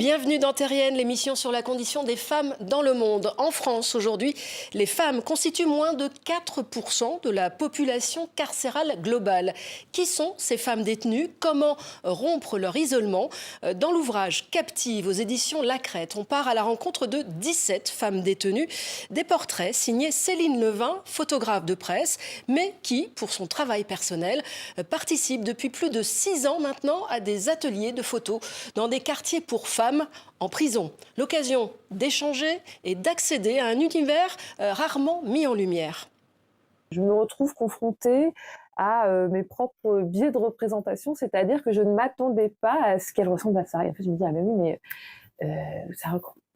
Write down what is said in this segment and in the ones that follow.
Bienvenue dans Terrienne, l'émission sur la condition des femmes dans le monde. En France, aujourd'hui, les femmes constituent moins de 4% de la population carcérale globale. Qui sont ces femmes détenues? Comment rompre leur isolement? Dans l'ouvrage Captive aux éditions La Crête, on part à la rencontre de 17 femmes détenues. Des portraits signés Céline Levin, photographe de presse, mais qui, pour son travail personnel, participe depuis plus de 6 ans maintenant à des ateliers de photos dans des quartiers pour femmes en prison. L'occasion d'échanger et d'accéder à un univers rarement mis en lumière. Je me retrouve confrontée à mes propres biais de représentation, c'est-à-dire que je ne m'attendais pas à ce qu'elles ressemblent à ça. Et en fait, je me dis, ah mais oui, mais ça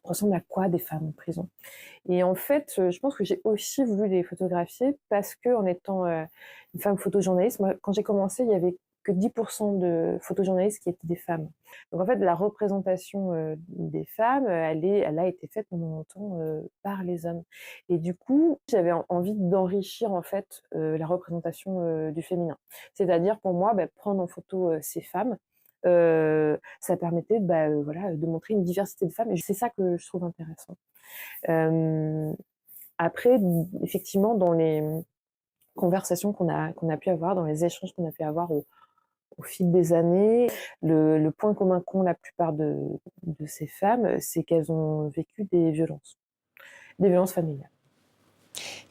ressemble à quoi des femmes en prison? Et en fait, je pense que j'ai aussi voulu les photographier parce que, en étant une femme photojournaliste, moi, quand j'ai commencé, il y avait que 10% de photojournalistes qui étaient des femmes. Donc en fait, la représentation des femmes, elle a été faite pendant longtemps par les hommes. Et du coup, j'avais envie d'enrichir en fait la représentation du féminin. C'est-à-dire pour moi, prendre en photo ces femmes, ça permettait voilà, de montrer une diversité de femmes. Et c'est ça que je trouve intéressant. Après, effectivement, dans les conversations qu'on a pu avoir, dans les échanges qu'on a pu avoir au fil des années, le point commun qu'ont la plupart de ces femmes, c'est qu'elles ont vécu des violences familiales.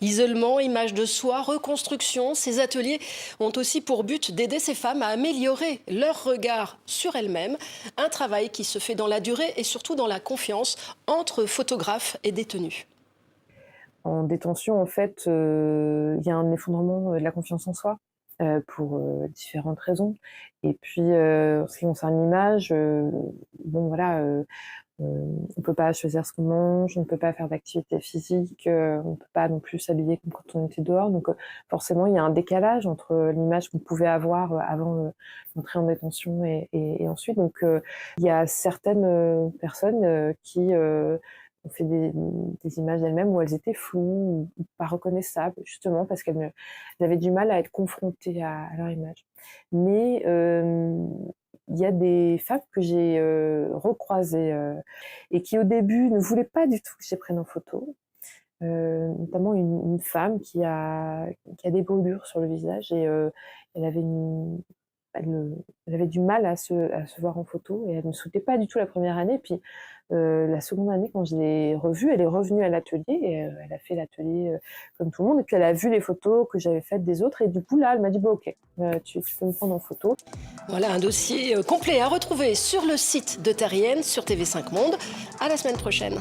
Isolement, image de soi, reconstruction, ces ateliers ont aussi pour but d'aider ces femmes à améliorer leur regard sur elles-mêmes. Un travail qui se fait dans la durée et surtout dans la confiance entre photographes et détenus. En détention, en fait, il y a un effondrement de la confiance en soi. Pour différentes raisons. Et puis, en ce qui concerne l'image, bon voilà, on peut pas choisir ce qu'on mange, on ne peut pas faire d'activité physique, on peut pas non plus s'habiller comme quand on était dehors. Donc forcément, il y a un décalage entre l'image qu'on pouvait avoir avant d'entrer en détention et ensuite. Donc il y a certaines personnes qui ont fait des images d'elles-mêmes où elles étaient floues ou pas reconnaissables, justement parce qu'elles avaient du mal à être confrontées à leur image. Mais il y a des femmes que j'ai recroisées et qui au début ne voulaient pas du tout que je les prenne en photo. Notamment une femme qui a des brûlures sur le visage et elle avait elle avait du mal à se voir en photo et elle ne me souhaitait pas du tout la première année. Puis la seconde année, quand je l'ai revue, elle est revenue à l'atelier et elle a fait l'atelier comme tout le monde. Et puis elle a vu les photos que j'avais faites des autres et du coup là, elle m'a dit bon, ok, tu peux me prendre en photo. Voilà un dossier complet à retrouver sur le site de Terrienne, sur TV5 Monde. À la semaine prochaine.